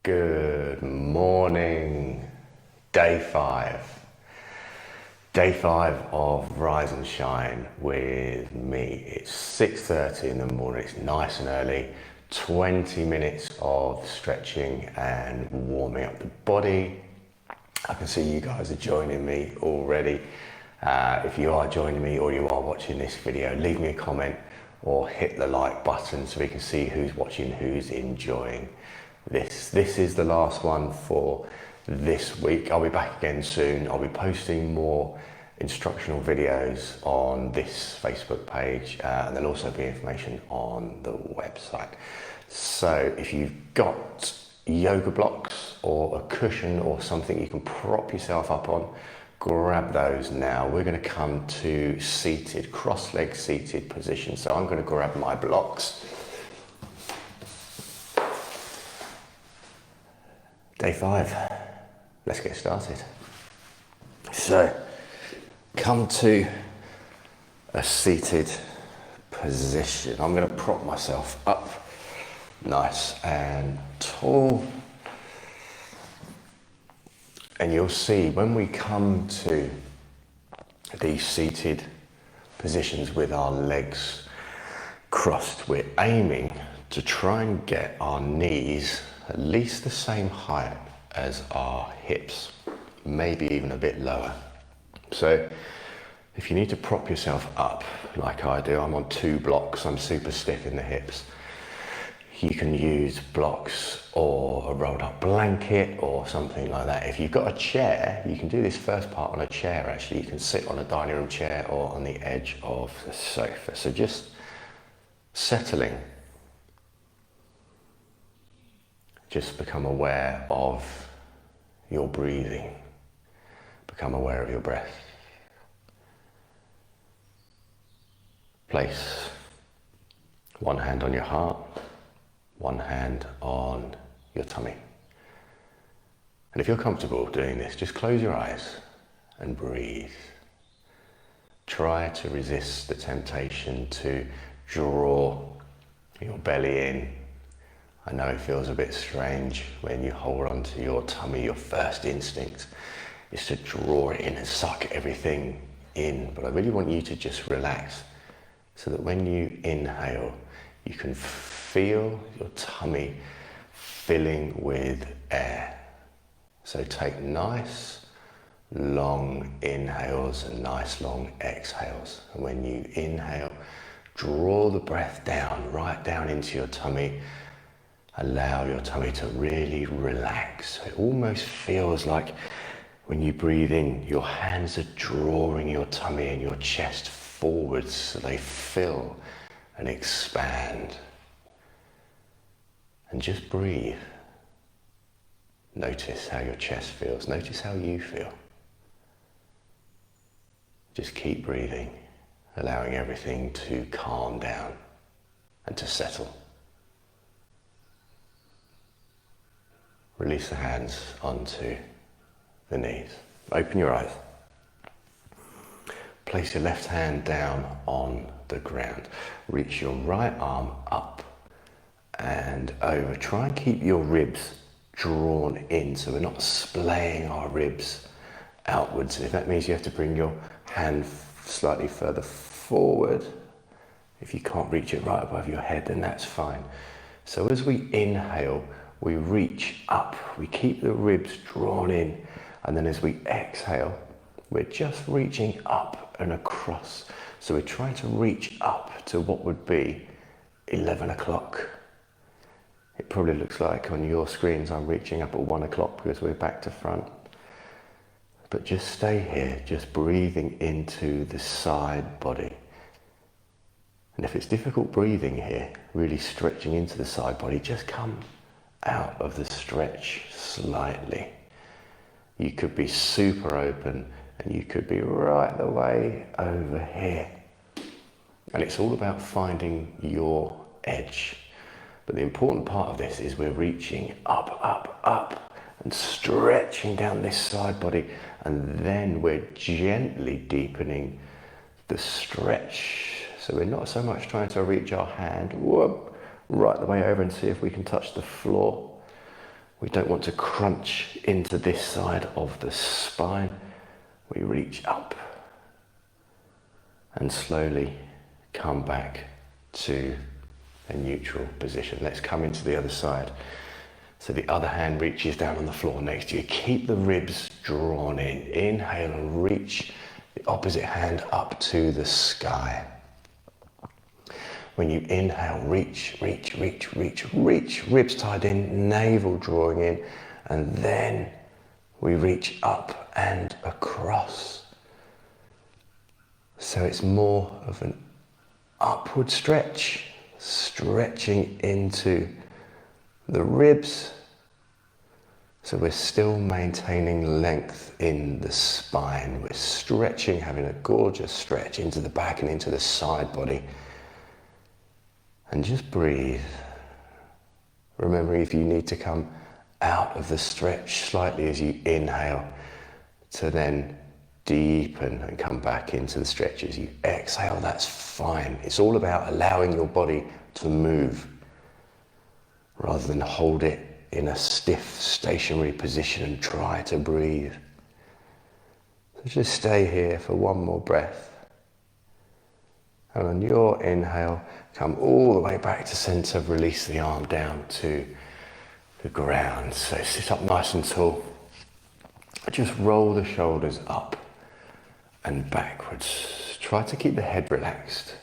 Good morning. Day five. Day five of Rise and Shine with me. It's 6:30 in the morning. It's nice and early. 20 minutes of stretching and warming up the body. I can see you guys are joining me already. If you are joining me or you are watching this video, leave me a comment or hit the like button so we can see who's watching, who's enjoying this. This is the last one for this week. I'll be back again soon. I'll be posting more instructional videos on this Facebook page and there'll also be information on the website. So if you've got yoga blocks or a cushion or something you can prop yourself up on, grab those now. We're going to come to seated, cross-leg seated position. So I'm going to grab my blocks. Day five. Let's get started. So come to a seated position. I'm going to prop myself up nice and tall. And you'll see when we come to these seated positions with our legs crossed, we're aiming to try and get our knees at least the same height as our hips, maybe even a bit lower. So if you need to prop yourself up like I do, I'm on 2 blocks, I'm super stiff in the hips. You can use blocks or a rolled up blanket or something like that. If you've got a chair, you can do this first part on a chair actually. You can sit on a dining room chair or on the edge of the sofa. So just settling. Just become aware of your breathing. Become aware of your breath. Place one hand on your heart. One hand on your tummy. And if you're comfortable doing this, just close your eyes and breathe. Try to resist the temptation to draw your belly in. I know it feels a bit strange when you hold onto your tummy. Your first instinct is to draw it in and suck everything in. But I really want you to just relax so that when you inhale, you can feel your tummy filling with air. So take nice long inhales and nice long exhales. And when you inhale, draw the breath down, right down into your tummy. Allow your tummy to really relax. It almost feels like when you breathe in, your hands are drawing your tummy and your chest forwards so they fill and expand. And just breathe. Notice how your chest feels. Notice how you feel. Just keep breathing, allowing everything to calm down and to settle. Release the hands onto the knees. Open your eyes. Place your left hand down on the ground. Reach your right arm up and over. Try and keep your ribs drawn in so we're not splaying our ribs outwards. And if that means you have to bring your hand slightly further forward, if you can't reach it right above your head, then that's fine. So as we inhale, we reach up. We keep the ribs drawn in. And then as we exhale, we're just reaching up and across. So we're trying to reach up to what would be 11 o'clock. It probably looks like on your screens I'm reaching up at 1 o'clock because we're back to front. But just stay here, just breathing into the side body. And if it's difficult breathing here, really stretching into the side body, just come out of the stretch slightly. You could be super open and you could be right the way over here. And it's all about finding your edge. But the important part of this is we're reaching up, up, up and stretching down this side body. And then we're gently deepening the stretch. So we're not so much trying to reach our hand right the way over and see if we can touch the floor. We don't want to crunch into this side of the spine. We reach up and slowly come back to a neutral position. Let's come into the other side. So the other hand reaches down on the floor next to you. Keep the ribs drawn in. Inhale and reach the opposite hand up to the sky. When you inhale, reach, reach, reach, reach, reach. Ribs tied in, navel drawing in. And then we reach up and across. So it's more of an upward stretch, stretching into the ribs. So we're still maintaining length in the spine. We're stretching, having a gorgeous stretch into the back and into the side body. And just breathe. Remembering if you need to come out of the stretch slightly as you inhale, to then deepen and come back into the stretch as you exhale, that's fine. It's all about allowing your body to move rather than hold it in a stiff, stationary position and try to breathe. So just stay here for one more breath. And on your inhale, come all the way back to center, release the arm down to the ground. So sit up nice and tall. Just roll the shoulders up and backwards. Try to keep the head relaxed.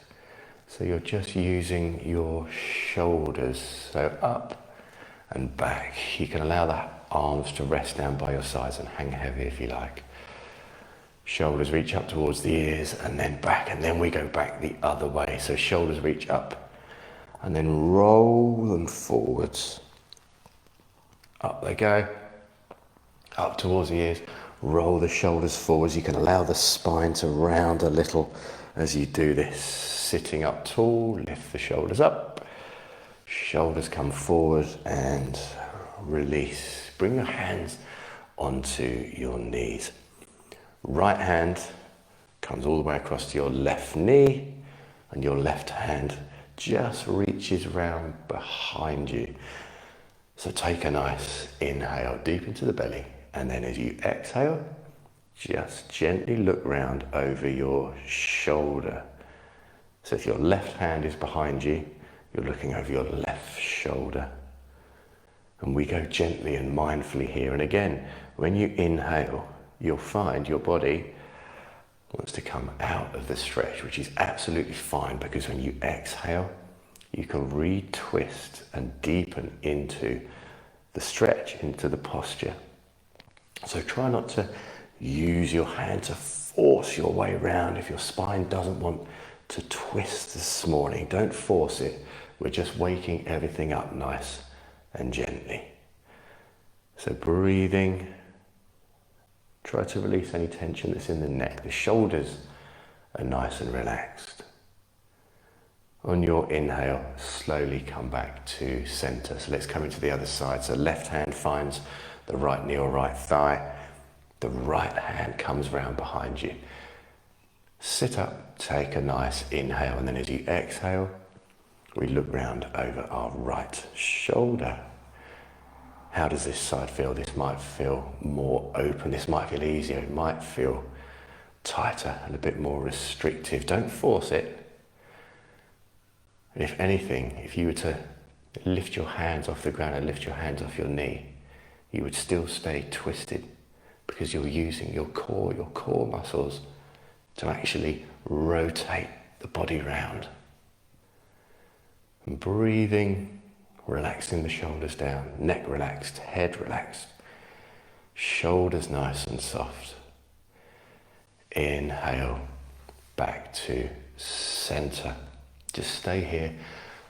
So you're just using your shoulders. So up and back. You can allow the arms to rest down by your sides and hang heavy if you like. Shoulders reach up towards the ears and then back, and then we go back the other way. So shoulders reach up and then roll them forwards. Up they go, up towards the ears. Roll the shoulders forwards. You can allow the spine to round a little as you do this. Sitting up tall, lift the shoulders up. Shoulders come forward and release. Bring your hands onto your knees. Right hand comes all the way across to your left knee, and your left hand just reaches round behind you. So take a nice inhale deep into the belly, and then as you exhale, just gently look round over your shoulder. So if your left hand is behind you, you're looking over your left shoulder. And we go gently and mindfully here. And again, when you inhale, you'll find your body wants to come out of the stretch, which is absolutely fine, because when you exhale, you can retwist and deepen into the stretch, into the posture. So try not to use your hand to force your way around. If your spine doesn't want to twist this morning, don't force it. We're just waking everything up nice and gently. So breathing. Try to release any tension that's in the neck. The shoulders are nice and relaxed. On your inhale, slowly come back to center. So let's come into the other side. So left hand finds the right knee or right thigh. The right hand comes round behind you. Sit up, take a nice inhale, and then as you exhale, we look round over our right shoulder. How does this side feel? This might feel more open. This might feel easier. It might feel tighter and a bit more restrictive. Don't force it. And if anything, if you were to lift your hands off the ground and lift your hands off your knee, you would still stay twisted, because you're using your core muscles to actually rotate the body round. And breathing, relaxing the shoulders down, neck relaxed, head relaxed, shoulders nice and soft. Inhale, back to center. Just stay here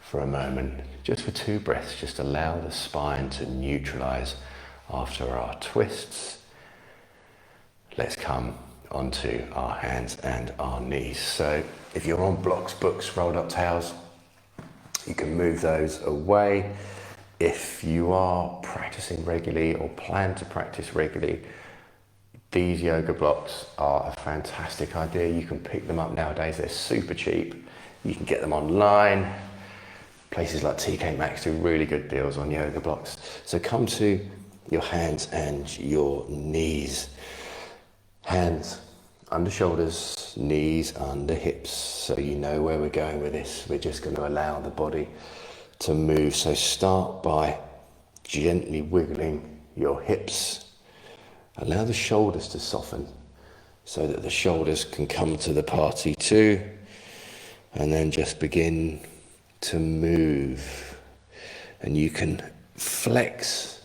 for a moment, just for 2 breaths. Just allow the spine to neutralize after our twists. Let's come onto our hands and our knees. So if you're on blocks, books, rolled up towels, you can move those away. If you are practicing regularly or plan to practice regularly, these yoga blocks are a fantastic idea. You can pick them up nowadays. They're super cheap. You can get them online. Places like TK Maxx do really good deals on yoga blocks. So come to your hands and your knees. Hands under shoulders, knees under hips. So you know where we're going with this. We're just going to allow the body to move. So start by gently wiggling your hips. Allow the shoulders to soften so that the shoulders can come to the party too. And then just begin to move. And you can flex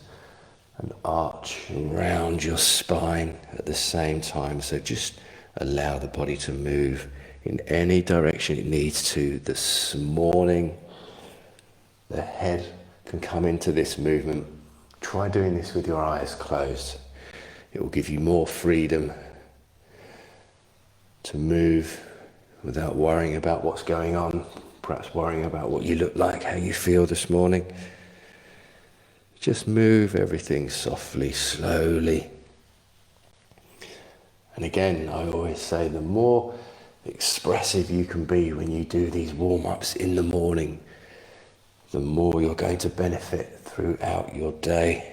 and arch around your spine at the same time. So just allow the body to move in any direction it needs to. This morning, the head can come into this movement. Try doing this with your eyes closed. It will give you more freedom to move without worrying about what's going on, perhaps worrying about what you look like, how you feel this morning. Just move everything softly, slowly. And again, I always say the more expressive you can be when you do these warm-ups in the morning, the more you're going to benefit throughout your day.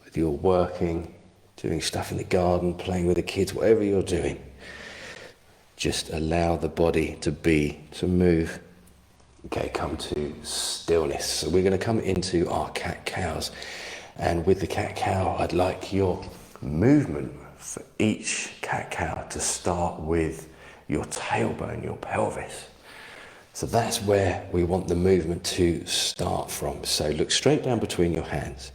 Whether you're working, doing stuff in the garden, playing with the kids, whatever you're doing, just allow the body to move. Okay, come to stillness. So we're going to come into our cat-cows. And with the cat-cow, I'd like your movement for each cat-cow to start with your tailbone, your pelvis. So that's where we want the movement to start from. So look straight down between your hands.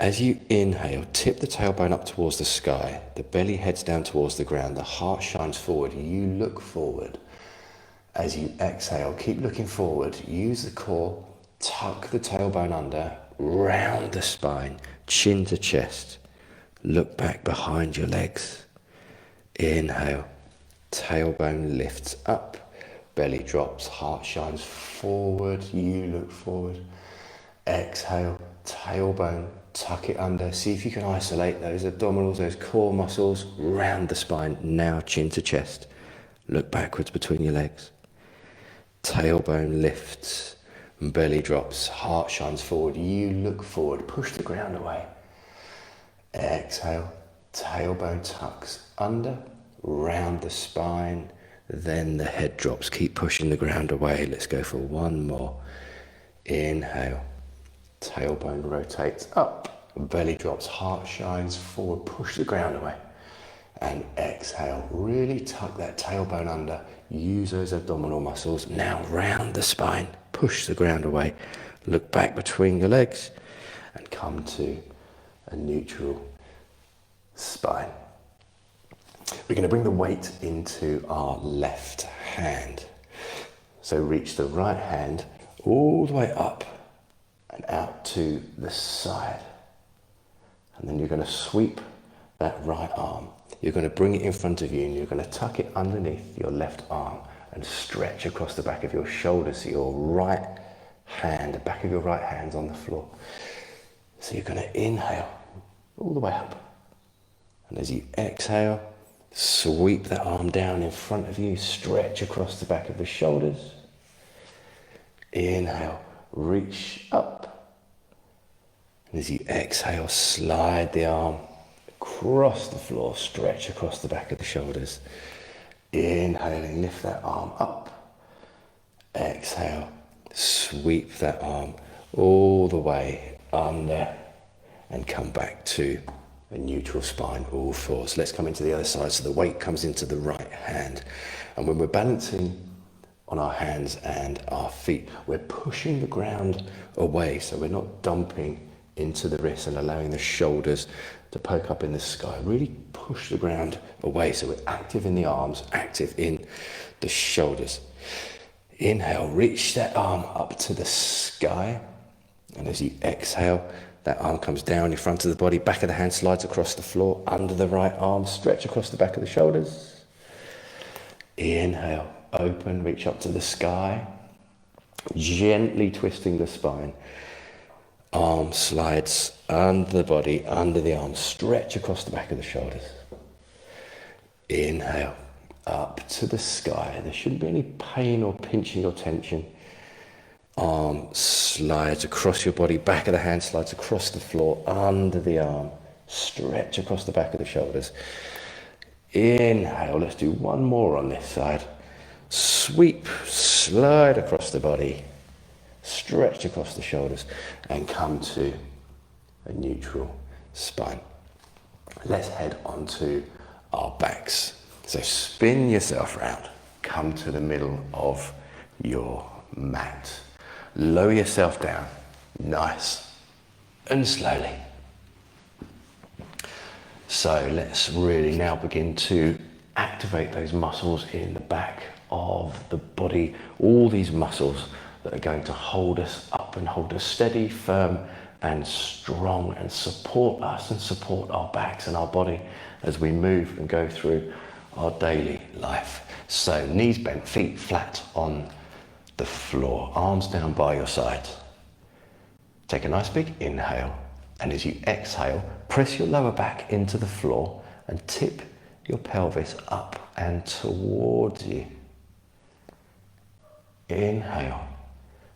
As you inhale, tip the tailbone up towards the sky. The belly heads down towards the ground. The heart shines forward. You look forward. As you exhale, keep looking forward. Use the core. Tuck the tailbone under. Round the spine. Chin to chest. Look back behind your legs. Inhale. Tailbone lifts up. Belly drops. Heart shines forward. You look forward. Exhale. Tailbone. Tuck it under. See if you can isolate those abdominals, those core muscles. Round the spine. Now chin to chest. Look backwards between your legs. Tailbone lifts. Belly drops. Heart shines forward. You look forward. Push the ground away. Exhale. Tailbone tucks under. Round the spine. Then the head drops. Keep pushing the ground away. Let's go for one more. Inhale. Tailbone rotates up. Belly drops. Heart shines forward. Push the ground away. And exhale. Really tuck that tailbone under. Use those abdominal muscles. Now round the spine. Push the ground away. Look back between your legs. And come to a neutral spine. We're going to bring the weight into our left hand. So reach the right hand all the way up and out to the side. And then you're going to sweep that right arm. You're going to bring it in front of you and you're going to tuck it underneath your left arm and stretch across the back of your shoulders so your right hand, the back of your right hand's on the floor. So you're going to inhale all the way up. And as you exhale, sweep that arm down in front of you, stretch across the back of the shoulders. Inhale, reach up. And as you exhale, slide the arm across the floor, stretch across the back of the shoulders. Inhaling, lift that arm up. Exhale, sweep that arm all the way under and come back to a neutral spine, all fours. Let's come into the other side. So the weight comes into the right hand. And when we're balancing on our hands and our feet, we're pushing the ground away. So we're not dumping into the wrists and allowing the shoulders to poke up in the sky. Really push the ground away. So we're active in the arms, active in the shoulders. Inhale, reach that arm up to the sky. And as you exhale, that arm comes down in front of the body, back of the hand slides across the floor, under the right arm, stretch across the back of the shoulders. Inhale, open, reach up to the sky, gently twisting the spine. Arm slides under the body, under the arm, stretch across the back of the shoulders. Inhale, up to the sky. There shouldn't be any pain or pinching or tension. arm slides across your body, back of the hand slides across the floor, under the arm, stretch across the back of the shoulders. Inhale, let's do one more on this side. Sweep, slide across the body, stretch across the shoulders, and come to a neutral spine. Let's head onto our backs. So spin yourself round, come to the middle of your mat. Lower yourself down, nice and slowly. So let's really now begin to activate those muscles in the back of the body, all these muscles that are going to hold us up and hold us steady, firm and strong, and support us and support our backs and our body as we move and go through our daily life. So knees bent, feet flat on the floor, arms down by your side. Take a nice big inhale, and as you exhale, press your lower back into the floor and tip your pelvis up and towards you. Inhale,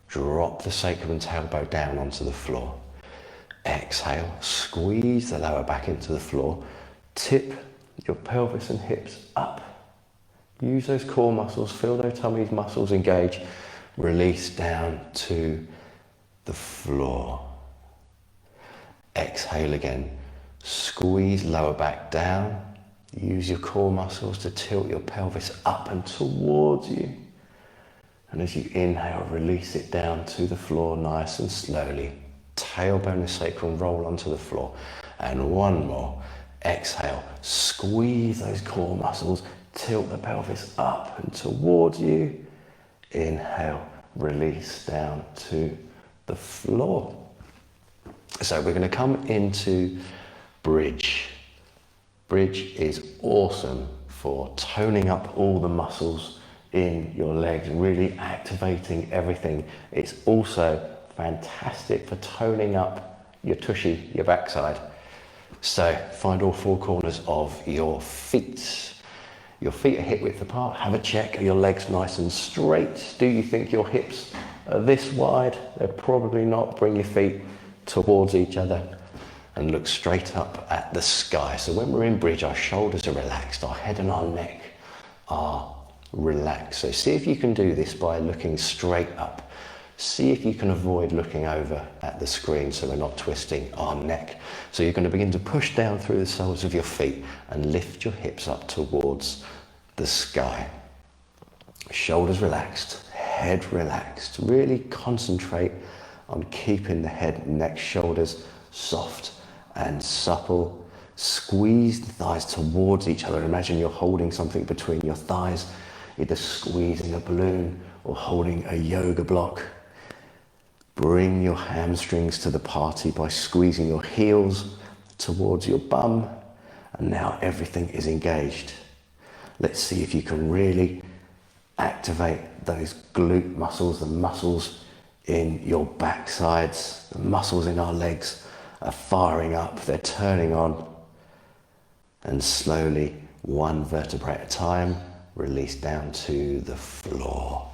drop the sacrum and tailbone down onto the floor. Exhale, squeeze the lower back into the floor, tip your pelvis and hips up. Use those core muscles, feel those tummy muscles engage. Release down to the floor. Exhale again, squeeze lower back down. Use your core muscles to tilt your pelvis up and towards you. And as you inhale, release it down to the floor nice and slowly. Tailbone and sacrum roll onto the floor. And one more. Exhale, squeeze those core muscles, tilt the pelvis up and towards you. Inhale, release down to the floor. So we're going to come into bridge. Bridge is awesome for toning up all the muscles in your legs, really activating everything. It's also fantastic for toning up your tushy, your backside. So find all four corners of your feet. Your feet are hip width apart. Have a check. Are your legs nice and straight? Do you think your hips are this wide? They're probably not. Bring your feet towards each other and look straight up at the sky. So when we're in bridge, our shoulders are relaxed, our head and our neck are relaxed. So see if you can do this by looking straight up. See if you can avoid looking over at the screen so we're not twisting our neck. So you're going to begin to push down through the soles of your feet and lift your hips up towards the sky. Shoulders relaxed, head relaxed. Really concentrate on keeping the head, neck, shoulders soft and supple. Squeeze the thighs towards each other. Imagine you're holding something between your thighs, either squeezing a balloon or holding a yoga block. Bring your hamstrings to the party by squeezing your heels towards your bum. And now everything is engaged. Let's see if you can really activate those glute muscles, the muscles in your backsides, the muscles in our legs are firing up, they're turning on. And slowly, one vertebrae at a time, release down to the floor.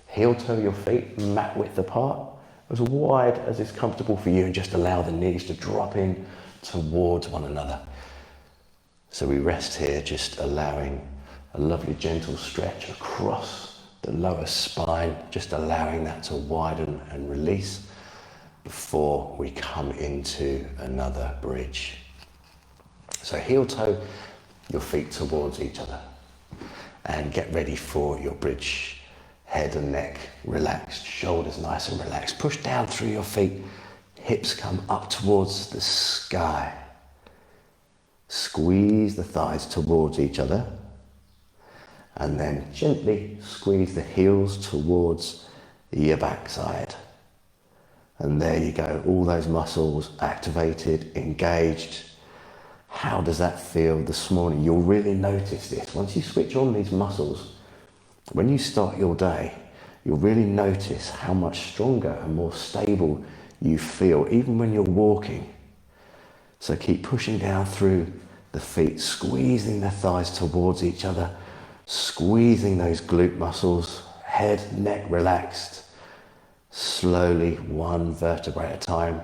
Heel toe your feet mat width apart, as wide as is comfortable for you, and just allow the knees to drop in towards one another. So we rest here, just allowing a lovely gentle stretch across the lower spine, just allowing that to widen and release before we come into another bridge. So heel toe your feet towards each other and get ready for your bridge. Head and neck relaxed, shoulders nice and relaxed. Push down through your feet, hips come up towards the sky. Squeeze the thighs towards each other and then gently squeeze the heels towards your backside. And there you go, all those muscles activated, engaged. How does that feel this morning? You'll really notice this. Once you switch on these muscles, when you start your day, you'll really notice how much stronger and more stable you feel, even when you're walking. So keep pushing down through the feet, squeezing the thighs towards each other, squeezing those glute muscles, head, neck relaxed. Slowly, one vertebrae at a time,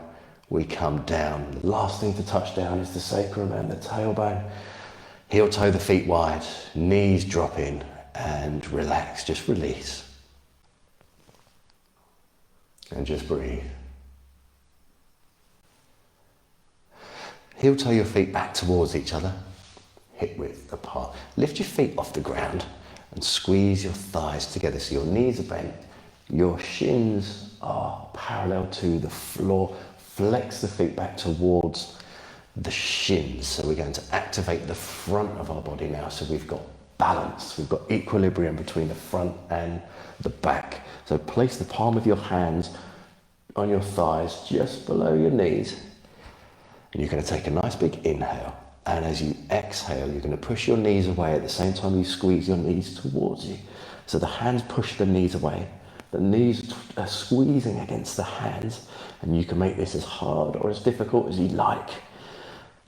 we come down. The last thing to touch down is the sacrum and the tailbone. Heel toe the feet wide, knees drop in, and relax, just release. And just breathe. Heel toe your feet back towards each other, hip width apart. Lift your feet off the ground and squeeze your thighs together so your knees are bent, your shins are parallel to the floor. Flex the feet back towards the shins. So we're going to activate the front of our body now. So we've got balance, we've got equilibrium between the front and the back. So place the palm of your hands on your thighs just below your knees. And you're going to take a nice big inhale. And as you exhale, you're going to push your knees away at the same time you squeeze your knees towards you. So the hands push the knees away. The knees are squeezing against the hands. And you can make this as hard or as difficult as you like.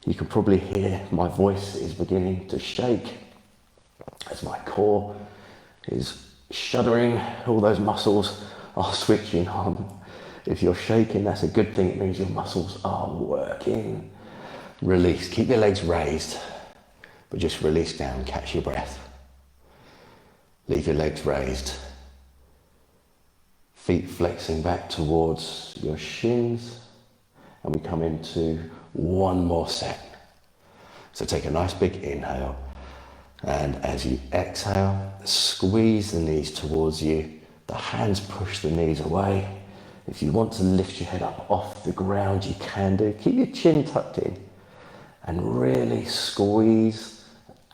You can probably hear my voice is beginning to shake as my core is shuddering. All those muscles are switching on. If you're shaking, that's a good thing. It means your muscles are working. Release. Keep your legs raised, but just release down. Catch your breath. Leave your legs raised. Feet flexing back towards your shins. And we come into one more set. So take a nice big inhale. And as you exhale, squeeze the knees towards you. The hands push the knees away. If you want to lift your head up off the ground, you can do. Keep your chin tucked in and really squeeze,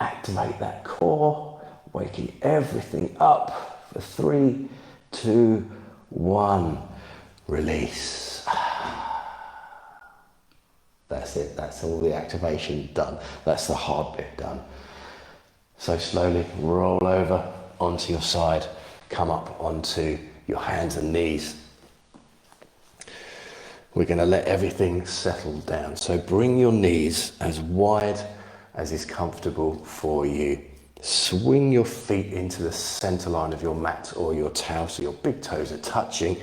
activate that core, waking everything up for 3, 2, 1. Release. That's it. That's all the activation done. That's the hard bit done. So slowly roll over onto your side, come up onto your hands and knees. We're going to let everything settle down. So bring your knees as wide as is comfortable for you. Swing your feet into the center line of your mat or your towel so your big toes are touching.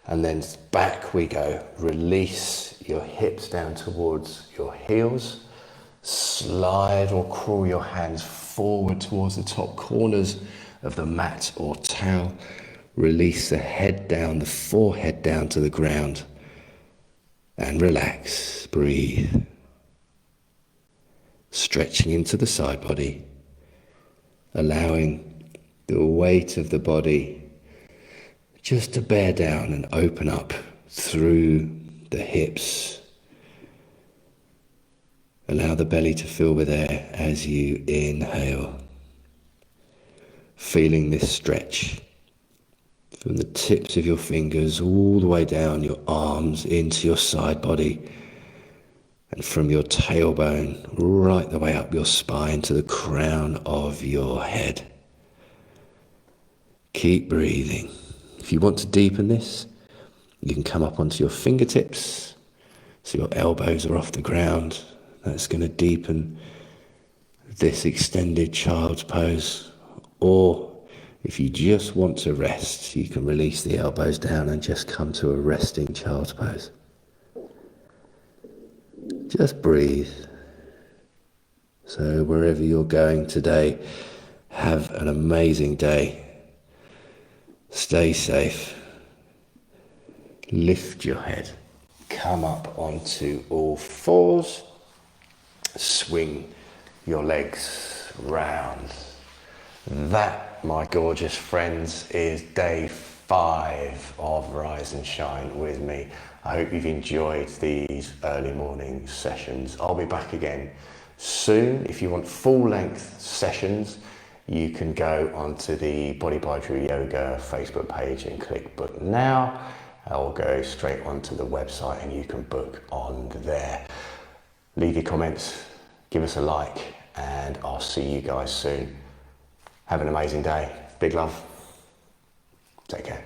And then back we go. Release your hips down towards your heels. Slide or crawl your hands forward towards the top corners of the mat or towel. Release the head down, the forehead down to the ground. And relax, breathe. Stretching into the side body, allowing the weight of the body just to bear down and open up through the hips. Allow the belly to fill with air as you inhale. Feeling this stretch from the tips of your fingers all the way down your arms into your side body, and from your tailbone right the way up your spine to the crown of your head. Keep breathing. If you want to deepen this, you can come up onto your fingertips so your elbows are off the ground. That's going to deepen this extended child's pose. Or if you just want to rest, you can release the elbows down and just come to a resting child's pose. Just breathe. So wherever you're going today, have an amazing day. Stay safe. Lift your head. Come up onto all fours. Swing your legs round. That, my gorgeous friends, is day 5 of Rise and Shine with me. I hope you've enjoyed these early morning sessions. I'll be back again soon. If you want full length sessions, you can go onto the Body by Drew Yoga Facebook page and click book now. I'll go straight onto the website and you can book on there. Leave your comments, give us a like, and I'll see you guys soon. Have an amazing day. Big love. Take care.